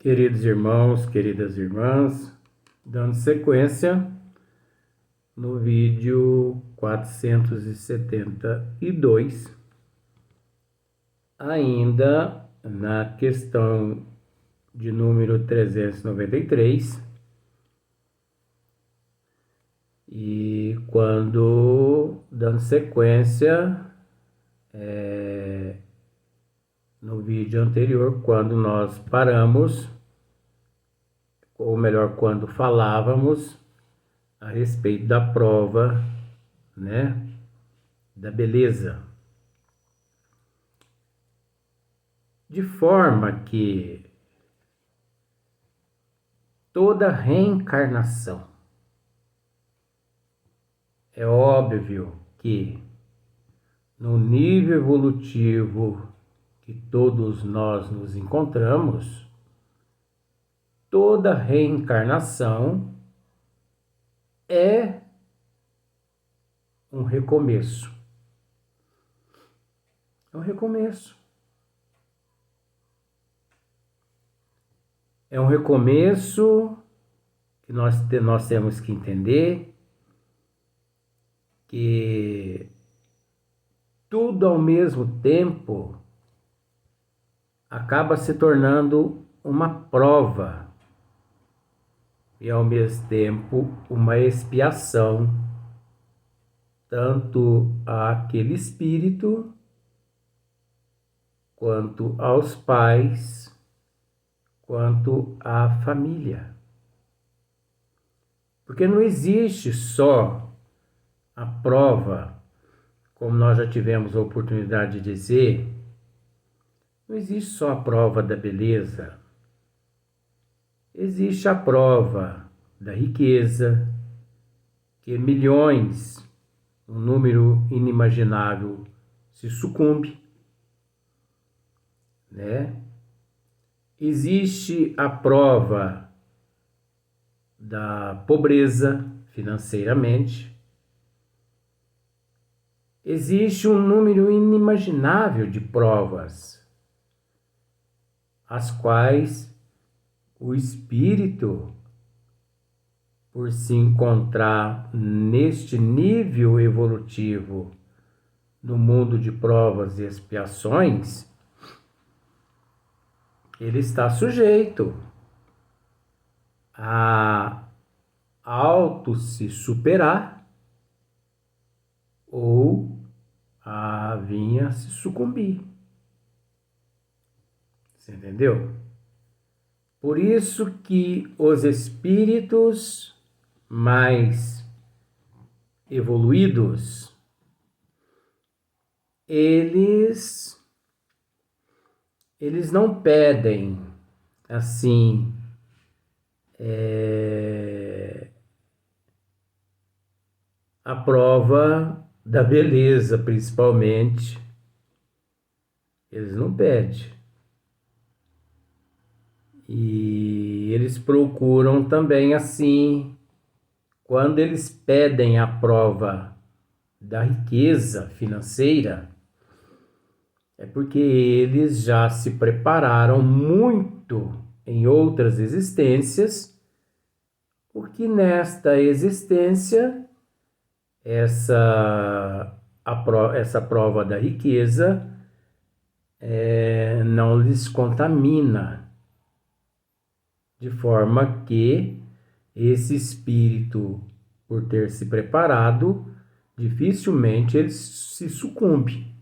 Queridos irmãos, queridas irmãs, dando sequência no vídeo 472, ainda na questão de número 393, e quando, dando sequência, no vídeo anterior, quando nós paramos, ou melhor, quando falávamos a respeito da prova, né, da beleza. De forma que toda reencarnação, é óbvio que no nível evolutivo que todos nós nos encontramos, toda reencarnação é um recomeço. É um recomeço. É um recomeço que nós temos que entender que tudo ao mesmo tempo acaba se tornando uma prova e ao mesmo tempo uma expiação, tanto àquele espírito quanto aos pais, quanto à família. Porque não existe só a prova, como nós já tivemos a oportunidade de dizer, não existe só a prova da beleza. Existe a prova da riqueza, que milhões, um número inimaginável, se sucumbe, né? Existe a prova da pobreza financeiramente. Existe um número inimaginável de provas, as quais o espírito, por se encontrar neste nível evolutivo no mundo de provas e expiações, ele está sujeito a se superar ou a vir a se sucumbir. Você entendeu? Por isso que os espíritos mais evoluídos, eles não pedem assim a prova da beleza, principalmente. Eles não pedem. E eles procuram também assim, quando eles pedem a prova da riqueza financeira, é porque eles já se prepararam muito em outras existências, porque nesta existência, essa prova da riqueza não lhes contamina, de forma que esse espírito, por ter se preparado, dificilmente ele se sucumbe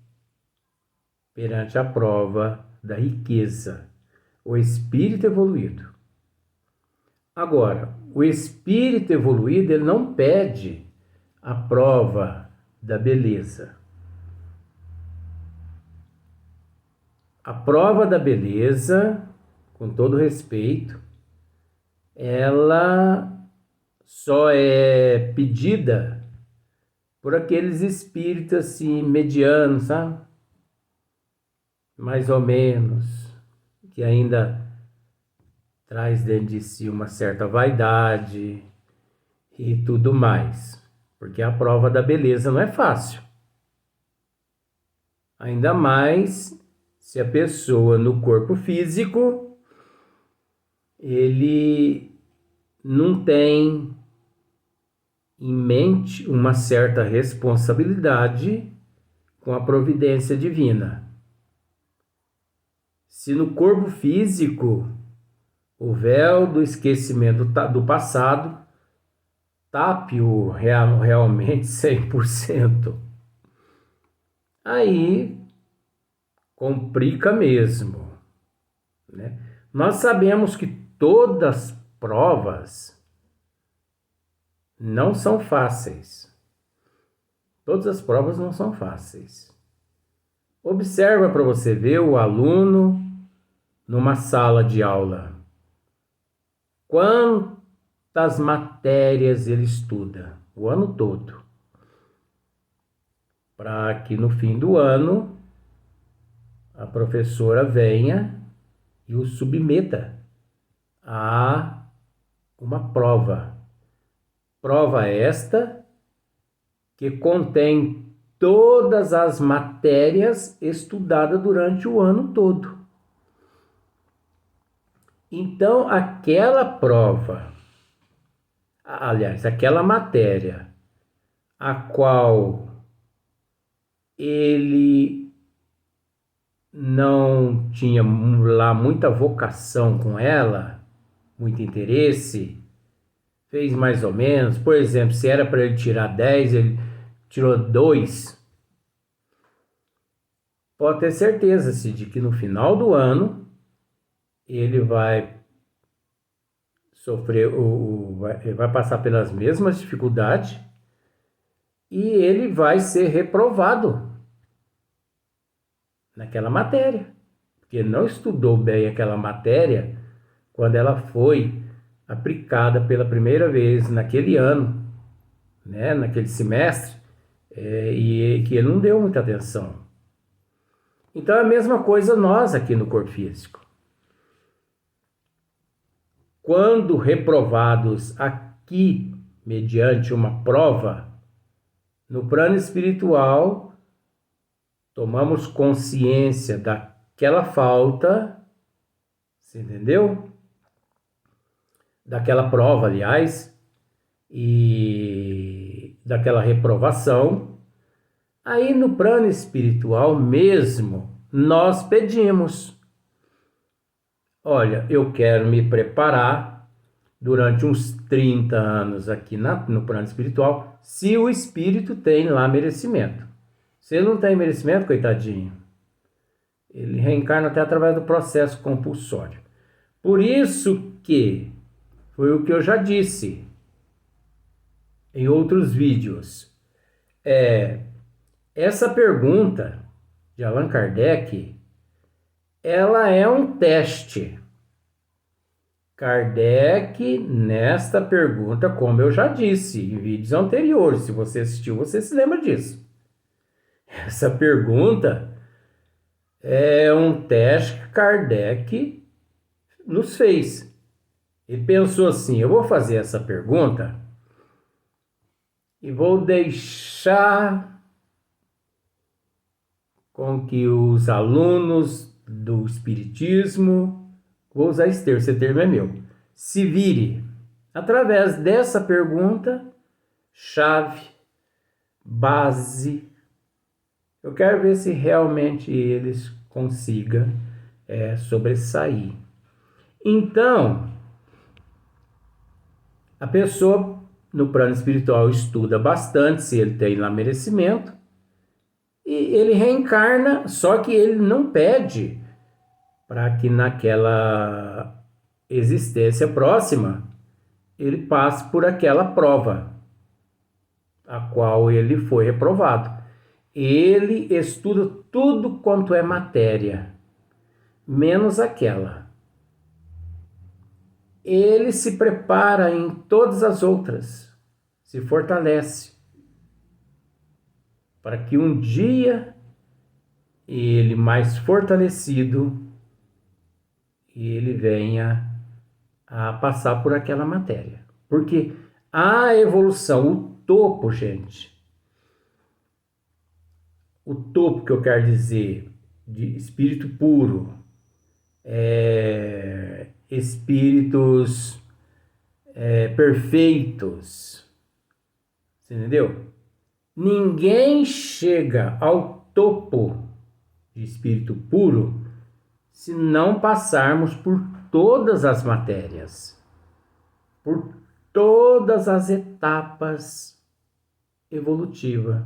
perante a prova da riqueza, o espírito evoluído. Agora, o espírito evoluído, ele não pede a prova da beleza. A prova da beleza, com todo respeito, ela só é pedida por aqueles espíritos assim, medianos, sabe? Mais ou menos, que ainda traz dentro de si uma certa vaidade e tudo mais. Porque a prova da beleza não é fácil. Ainda mais se a pessoa no corpo físico ele não tem em mente uma certa responsabilidade com a providência divina. Se no corpo físico o véu do esquecimento do passado tape-o realmente 100%, aí complica mesmo, né? Nós sabemos que todas as provas não são fáceis. Todas as provas não são fáceis. Observa para você ver o aluno numa sala de aula. Quantas matérias ele estuda o ano todo? Para que no fim do ano a professora venha e o submeta a uma prova. Prova esta que contém todas as matérias estudadas durante o ano todo. Então, aquela prova, aliás, aquela matéria, a qual ele não tinha lá muita vocação com ela, muito interesse, fez mais ou menos. Por exemplo, se era para ele tirar 10, ele tirou 2. Pode ter certeza de que no final do ano ele vai sofrer, vai passar pelas mesmas dificuldades e ele vai ser reprovado naquela matéria, porque não estudou bem aquela matéria quando ela foi aplicada pela primeira vez naquele ano, né, naquele semestre, e que ele não deu muita atenção. Então é a mesma coisa nós aqui no corpo físico. Quando reprovados aqui mediante uma prova, no plano espiritual, tomamos consciência daquela falta, você entendeu? Daquela prova, aliás, e daquela reprovação. Aí no plano espiritual mesmo, nós pedimos: olha, eu quero me preparar durante uns 30 anos aqui no plano espiritual, se o espírito tem lá merecimento. Se ele não tem merecimento, coitadinho, ele reencarna até através do processo compulsório. Por isso que, foi o que eu já disse em outros vídeos, essa pergunta de Allan Kardec, ela é um teste. Kardec, nesta pergunta, como eu já disse em vídeos anteriores, se você assistiu, você se lembra disso. Essa pergunta é um teste que Kardec nos fez. Ele pensou assim: eu vou fazer essa pergunta e vou deixar com que os alunos do Espiritismo, vou usar esse termo é meu, se vire através dessa pergunta, chave, base. Eu quero ver se realmente eles consigam sobressair. Então, a pessoa no plano espiritual estuda bastante, se ele tem lá merecimento, e ele reencarna, só que ele não pede para que naquela existência próxima ele passe por aquela prova a qual ele foi reprovado. Ele estuda tudo quanto é matéria, menos aquela. Ele se prepara em todas as outras, se fortalece, para que um dia ele, mais fortalecido, ele venha a passar por aquela matéria. Porque a evolução, o topo, gente, o topo que eu quero dizer de espírito puro, espíritos perfeitos. Você entendeu? Ninguém chega ao topo de espírito puro se não passarmos por todas as matérias, por todas as etapas evolutivas.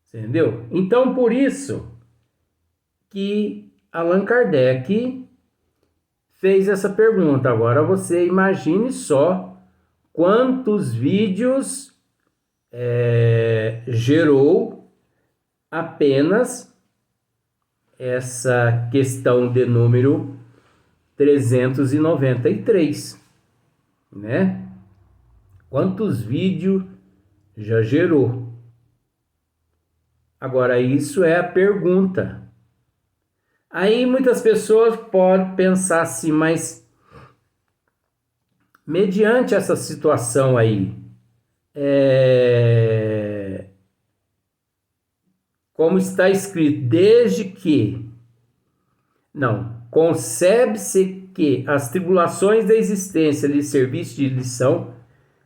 Entendeu? Então, por isso que Allan Kardec fez essa pergunta. Agora você imagine só quantos vídeos gerou apenas essa questão de número 393, né? Quantos vídeos já gerou? Agora, isso é a pergunta. Aí muitas pessoas podem pensar assim, mas mediante essa situação aí, como está escrito, desde que, não, concebe-se que as tribulações da existência lhe servissem de lição,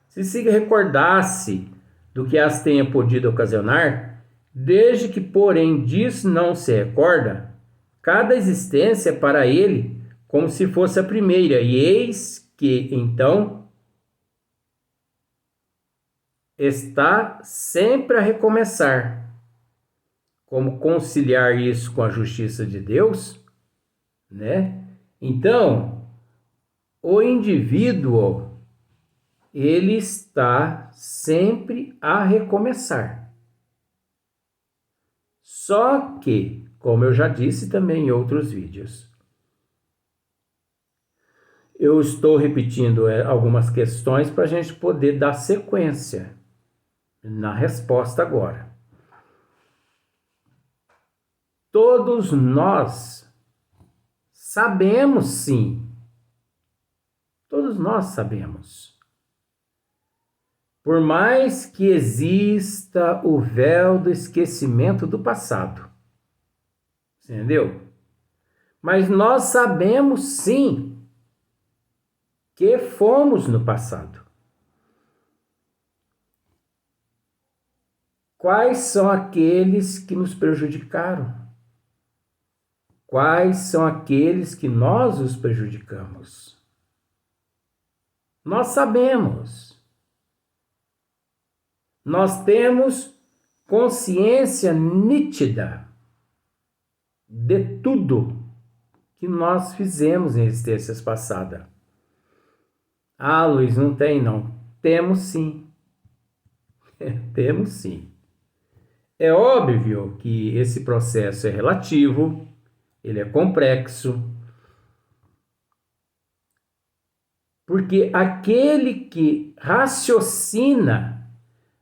se recordasse do que as tenha podido ocasionar, desde que, porém, disso não se recorda, cada existência é para ele como se fosse a primeira, e eis que, então, está sempre a recomeçar. Como conciliar isso com a justiça de Deus, né? Então, o indivíduo, ele está sempre a recomeçar. Só que, como eu já disse também em outros vídeos, eu estou repetindo algumas questões para a gente poder dar sequência na resposta agora. Todos nós sabemos, sim. Todos nós sabemos. Por mais que exista o véu do esquecimento do passado. Entendeu? Mas nós sabemos, sim, que fomos no passado. Quais são aqueles que nos prejudicaram? Quais são aqueles que nós os prejudicamos? Nós sabemos. Nós temos consciência nítida de tudo que nós fizemos em existências passadas. Ah, Luiz, não tem não. Temos sim. Temos sim. É óbvio que esse processo é relativo, ele é complexo, porque aquele que raciocina,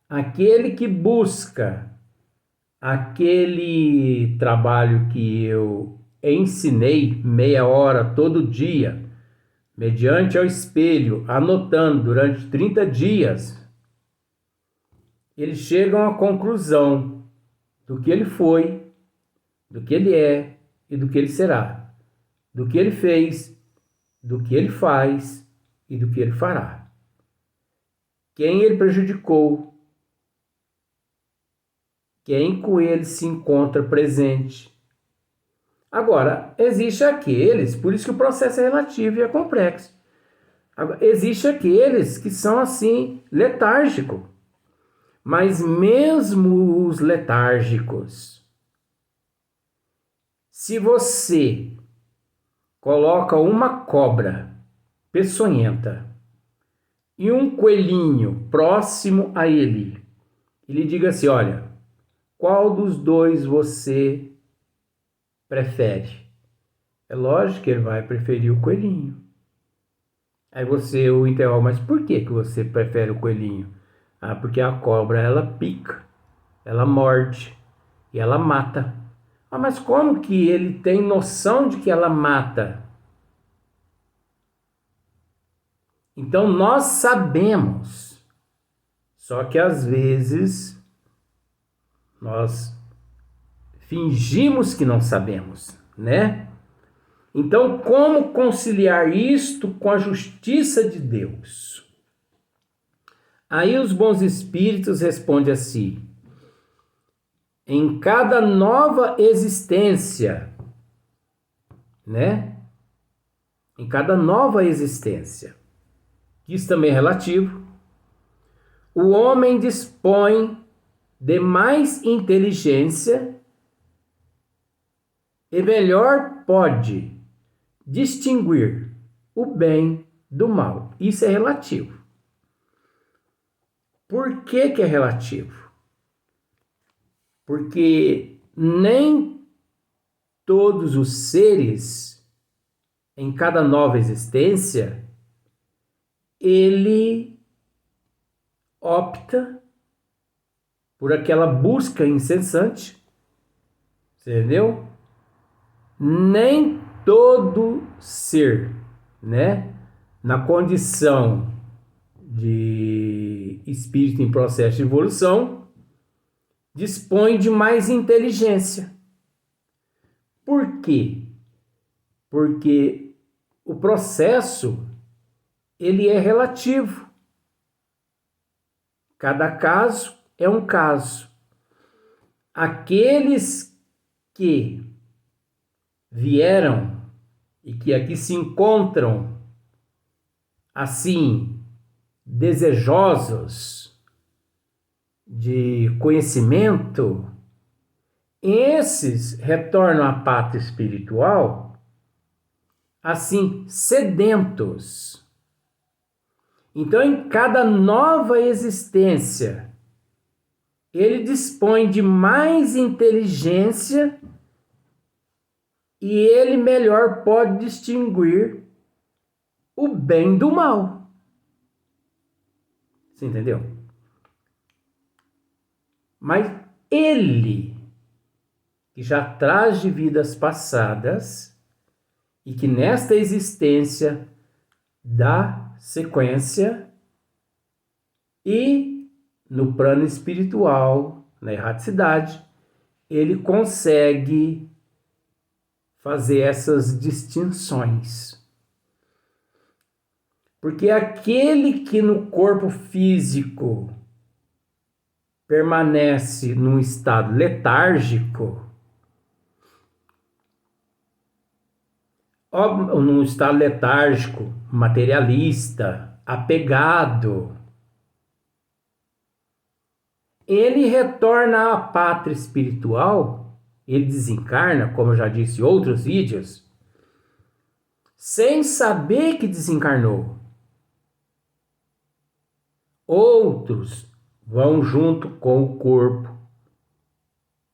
aquele que busca aquele trabalho que eu ensinei meia hora todo dia, mediante ao espelho, anotando durante 30 dias, eles chegam à conclusão do que ele foi, do que ele é e do que ele será, do que ele fez, do que ele faz e do que ele fará. Quem ele prejudicou, quem com ele se encontra presente. Agora, existe aqueles, por isso que o processo é relativo e é complexo. Agora, existe aqueles que são assim, letárgicos. Mas mesmo os letárgicos, se você coloca uma cobra peçonhenta e um coelhinho próximo a ele, e lhe diga assim, olha, qual dos dois você prefere? É lógico que ele vai preferir o coelhinho. Aí você o interroga, mas por que você prefere o coelhinho? Ah, porque a cobra, ela pica, ela morde e ela mata. Ah, mas como que ele tem noção de que ela mata? Então nós sabemos, só que às vezes nós fingimos que não sabemos, né? Então, como conciliar isto com a justiça de Deus? Aí os bons espíritos respondem assim: em cada nova existência, né? Em cada nova existência, isso também é relativo, o homem dispõe de mais inteligência e melhor pode distinguir o bem do mal. Isso é relativo. Por que que é relativo? Porque nem todos os seres, em cada nova existência, ele opta por aquela busca incessante, entendeu? Nem todo ser, né, na condição de espírito em processo de evolução, dispõe de mais inteligência. Por quê? Porque o processo, ele é relativo. Cada caso é um caso. Aqueles que vieram e que aqui se encontram assim, desejosos de conhecimento, esses retornam à pátria espiritual assim, sedentos. Então, em cada nova existência, ele dispõe de mais inteligência e ele melhor pode distinguir o bem do mal. Você entendeu? Mas ele, que já traz de vidas passadas e que nesta existência dá sequência, e no plano espiritual, na erraticidade, ele consegue fazer essas distinções. Porque aquele que no corpo físico permanece num estado letárgico, num estado letárgico, materialista, apegado, ele retorna à pátria espiritual, ele desencarna, como eu já disse em outros vídeos, sem saber que desencarnou. Outros vão junto com o corpo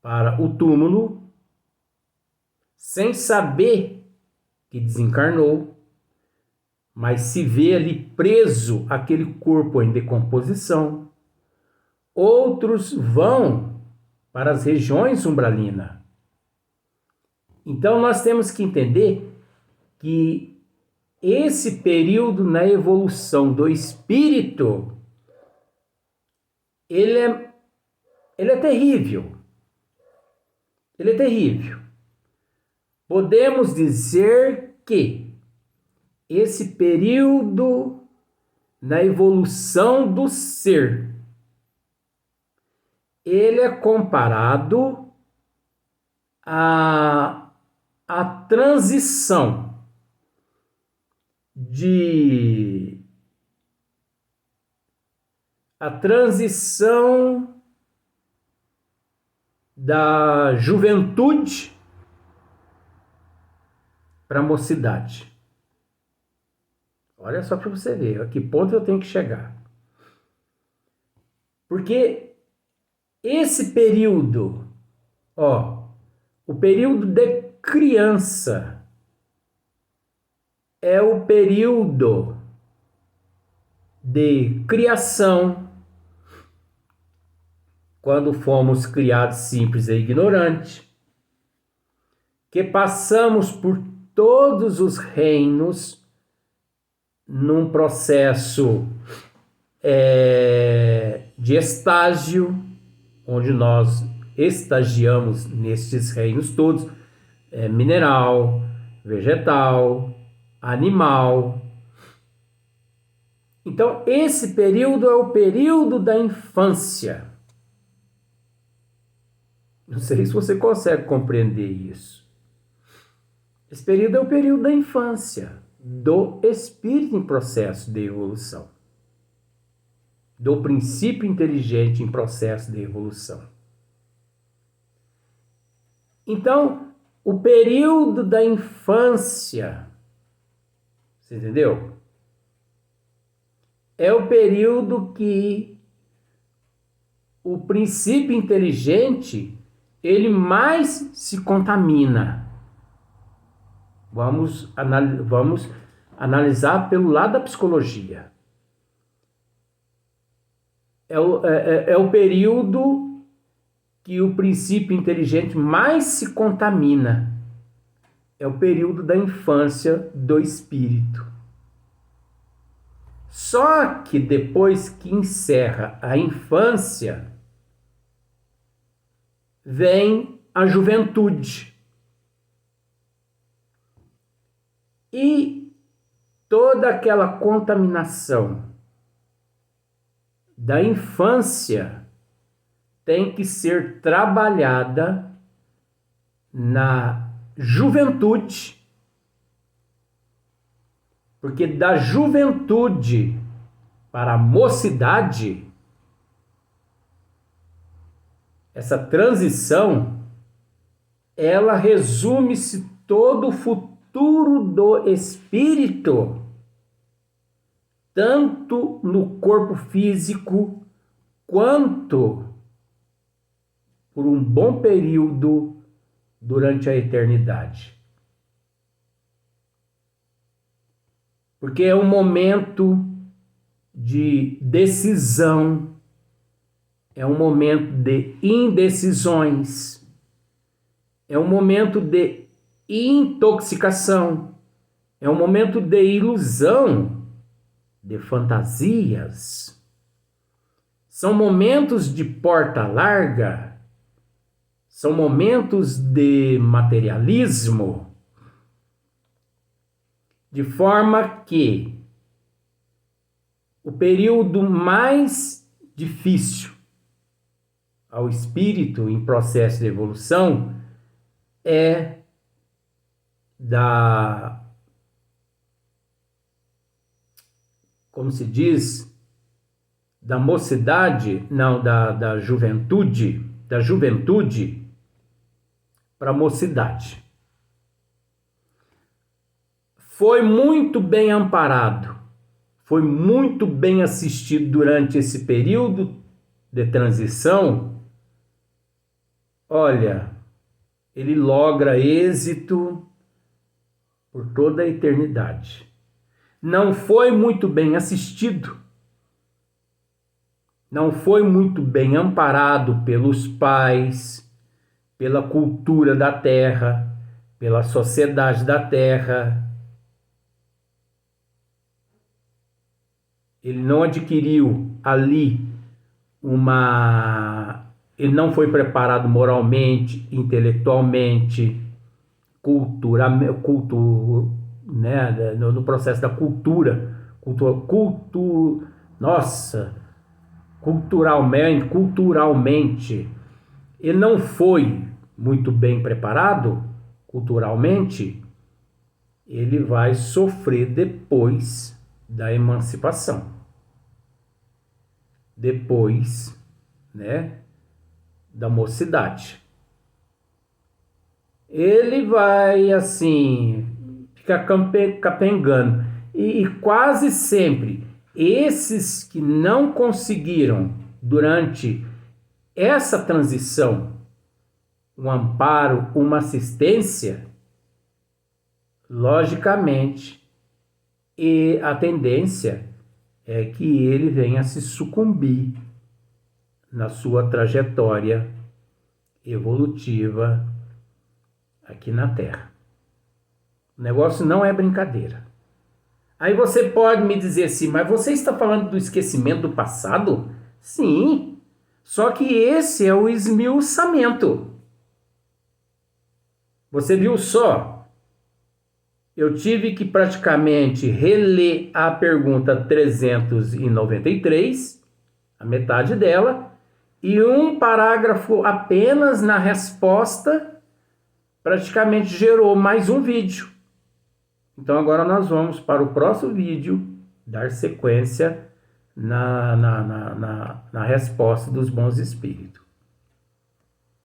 para o túmulo, sem saber que desencarnou, mas se vê ali preso aquele corpo em decomposição. Outros vão para as regiões umbralinas. Então nós temos que entender que esse período na evolução do espírito, ele é terrível. Ele é terrível. Podemos dizer que esse período na evolução do ser, ele é comparado à transição da juventude para a mocidade. Olha só para você ver a que ponto eu tenho que chegar. Porque esse período, o período de criança é o período de criação, quando fomos criados simples e ignorantes, que passamos por todos os reinos num processo de estágio, onde nós estagiamos nestes reinos todos, mineral, vegetal, animal. Então, esse período é o período da infância. Não sei se você consegue compreender isso. Esse período é o período da infância, do espírito em processo de evolução, do princípio inteligente em processo de evolução. Então, o período da infância, você entendeu? É o período que o princípio inteligente, ele mais se contamina. Vamos analisar pelo lado da psicologia. É o período que o princípio inteligente mais se contamina. É o período da infância do espírito. Só que depois que encerra a infância, vem a juventude. E toda aquela contaminação da infância tem que ser trabalhada na juventude. Porque da juventude para a mocidade, essa transição, ela resume-se todo o futuro do espírito, tanto no corpo físico, quanto por um bom período durante a eternidade. Porque é um momento de decisão, é um momento de indecisões, é um momento de intoxicação, é um momento de ilusão, de fantasias. São momentos de porta larga, são momentos de materialismo, de forma que o período mais difícil ao espírito em processo de evolução é como se diz, da mocidade, não, da juventude para a mocidade. Foi muito bem amparado, foi muito bem assistido durante esse período de transição. Olha, ele logra êxito por toda a eternidade. Não foi muito bem assistido, não foi muito bem amparado pelos pais, pela cultura da terra, pela sociedade da terra. Ele não adquiriu ali ele não foi preparado moralmente, intelectualmente, né, no processo da culturalmente, ele não foi muito bem preparado culturalmente. Ele vai sofrer depois da emancipação, depois, né, da mocidade. Ele vai assim ficar capengando, e quase sempre esses que não conseguiram durante essa transição um amparo, uma assistência, logicamente, e a tendência é que ele venha a se sucumbir na sua trajetória evolutiva aqui na Terra. O negócio não é brincadeira. Aí você pode me dizer assim, mas você está falando do esquecimento do passado? Sim, só que esse é o esmiuçamento. Você viu só? Eu tive que praticamente reler a pergunta 393, a metade dela, e um parágrafo apenas na resposta praticamente gerou mais um vídeo. Então agora nós vamos para o próximo vídeo dar sequência na resposta dos bons espíritos.